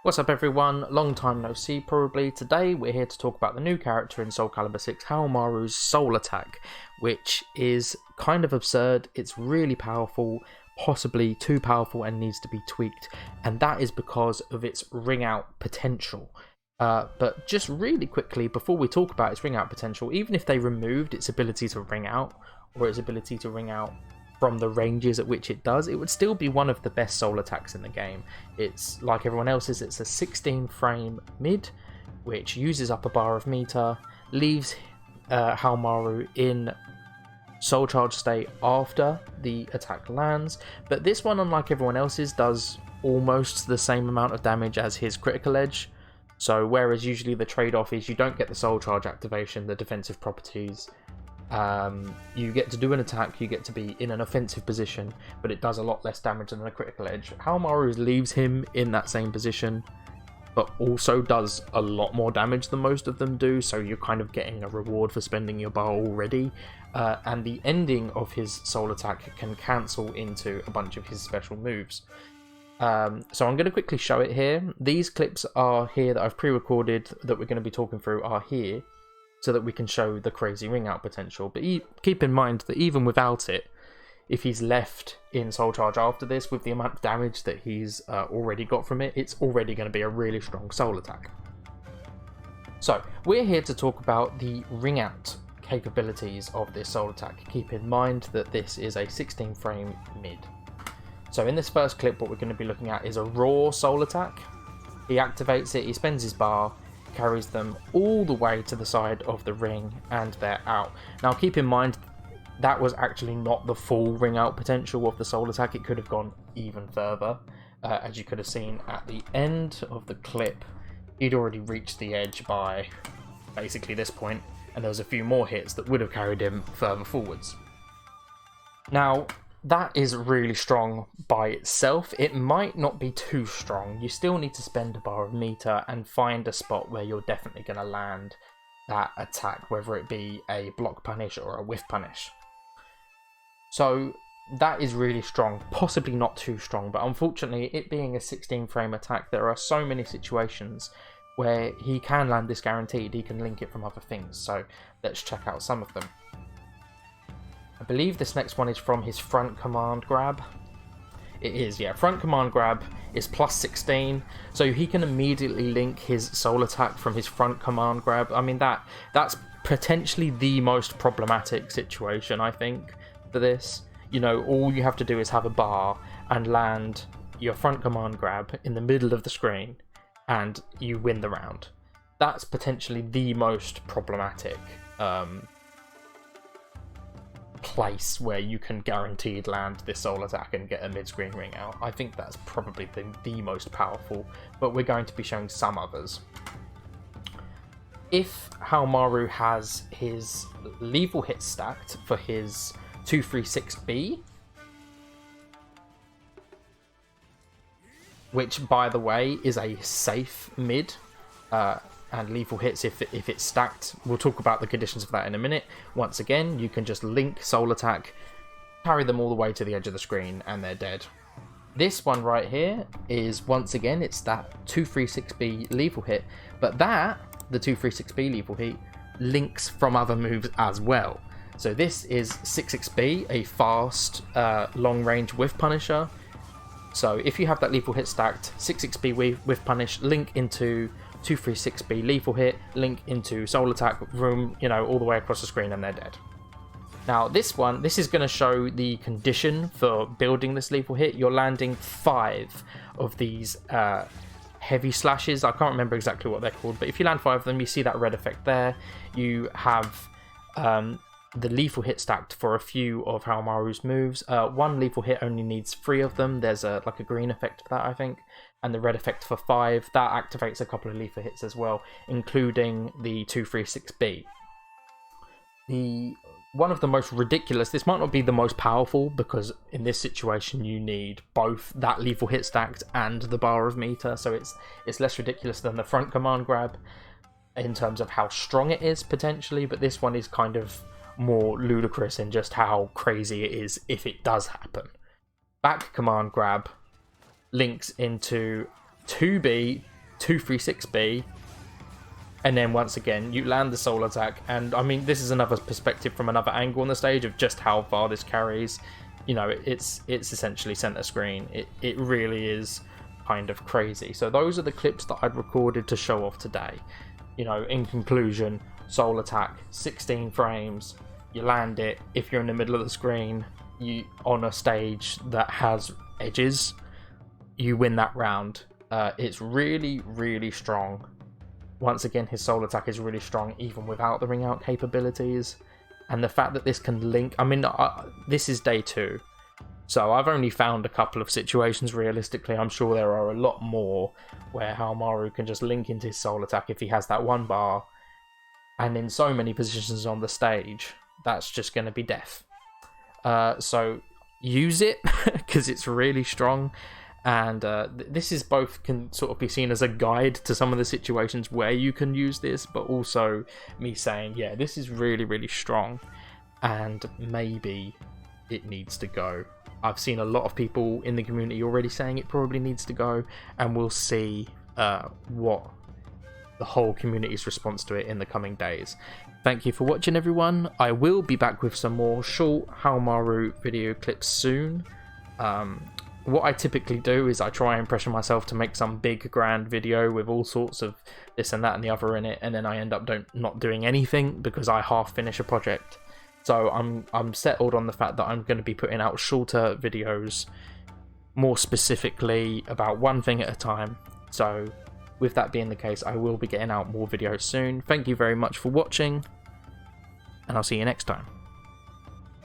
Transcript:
What's up everyone, long time no see probably. Today we're here to talk about the new character in Soul Calibur 6, HAOMARU's Soul Attack, which is kind of absurd. It's really powerful, possibly too powerful and needs to be tweaked, and that is because of its ring out potential. But just really quickly, before we talk about its ring out potential, even if they removed its ability to ring out, or its ability to ring out from the ranges at which it does, it would still be one of the best soul attacks in the game. It's like everyone else's, it's a 16 frame mid, which uses up a bar of meter, leaves HAOMARU in soul charge state after the attack lands, but this one, unlike everyone else's, does almost the same amount of damage as his critical edge. So whereas usually the trade-off is you don't get the soul charge activation, the defensive properties, you get to do an attack, you get to be in an offensive position, but it does a lot less damage than a critical edge. HAOMARU leaves him in that same position, but also does a lot more damage than most of them do, so you're kind of getting a reward for spending your bar already. And the ending of his soul attack can cancel into a bunch of his special moves. So I'm going to quickly show it here. These clips are here that I've pre-recorded that we're going to be talking through are here, so that we can show the crazy ring out potential. But keep in mind that even without it, if he's left in soul charge after this, with the amount of damage that he's already got from it, it's already going to be a really strong soul attack. So we're here to talk about the ring out capabilities of this soul attack. Keep in mind that this is a 16 frame mid. So in this first clip, what we're going to be looking at is a raw soul attack. He activates it, he spends his bar, carries them all the way to the side of the ring, and they're out. Now keep in mind, that was actually not the full ring out potential of the soul attack. It could have gone even further. As you could have seen at the end of the clip, he'd already reached the edge by basically this point, and there was a few more hits that would have carried him further forwards. Now that is really strong by itself. It might not be too strong. You still need to spend a bar of meter and find a spot where you're definitely going to land that attack, whether it be a block punish or a whiff punish. So that is really strong, possibly not too strong, but unfortunately, it being a 16 frame attack, there are so many situations where he can land this guaranteed. He can link it from other things, so let's check out some of them. I believe this next one is from his front command grab. It is, yeah. Front command grab is plus 16, so he can immediately link his soul attack from his front command grab. I mean, that's potentially the most problematic situation, I think, for this. You know, all you have to do is have a bar and land your front command grab in the middle of the screen, and you win the round. That's potentially the most problematic place where you can guaranteed land this soul attack and get a mid-screen ring out. I think that's probably the most powerful, but we're going to be showing some others. If HAOMARU has his lethal hit stacked for his 236B, which by the way is a safe mid, and lethal hits if it's stacked. We'll talk about the conditions of that in a minute. Once again, you can just link soul attack, carry them all the way to the edge of the screen, and they're dead. This one right here is, once again, it's that 236B lethal hit, but the 236B lethal hit, links from other moves as well. So this is 6xB, a fast, long-range whiff punisher. So if you have that lethal hit stacked, 6xB whiff punish, link into 236B lethal hit, link into soul attack, room, you know, all the way across the screen, and they're dead. Now this is going to show the condition for building this lethal hit. You're landing 5 of these heavy slashes. I can't remember exactly what they're called, but if you land 5 of them, you see that red effect there. You have the lethal hit stacked for a few of HAOMARU's moves. One lethal hit only needs 3 of them. There's like a green effect for that, I think, and the red effect for 5. That activates a couple of lethal hits as well, including the 236B. One of the most ridiculous, this might not be the most powerful, because in this situation you need both that lethal hit stacked and the bar of meter, so it's less ridiculous than the front command grab in terms of how strong it is potentially, but this one is kind of more ludicrous in just how crazy it is if it does happen. Back command grab links into 2B, 236B, and then once again you land the soul attack. And I mean, this is another perspective from another angle on the stage of just how far this carries. You know, it's essentially center screen. It really is kind of crazy. So those are the clips that I'd recorded to show off today. You know, in conclusion, soul attack, 16 frames, you land it. If you're in the middle of the screen, you on a stage that has edges, you win that round. It's really, really strong. Once again, his soul attack is really strong even without the ring out capabilities. And the fact that this can link, I mean, this is day 2, so I've only found a couple of situations realistically. I'm sure there are a lot more where Haohmaru can just link into his soul attack if he has that one bar, and in so many positions on the stage, that's just going to be death. So use it, because it's really strong. And this is both can sort of be seen as a guide to some of the situations where you can use this, but also me saying, yeah, this is really, really strong, and maybe it needs to go. I've seen a lot of people in the community already saying it probably needs to go, and we'll see what the whole community's response to it in the coming days. Thank you for watching, everyone. I will be back with some more short Haohmaru video clips soon. What I typically do is I try and pressure myself to make some big grand video with all sorts of this and that and the other in it, and then I end up not doing anything because I half finish a project. So I'm settled on the fact that I'm going to be putting out shorter videos, more specifically about one thing at a time. So with that being the case, I will be getting out more videos soon. Thank you very much for watching, and I'll see you next time.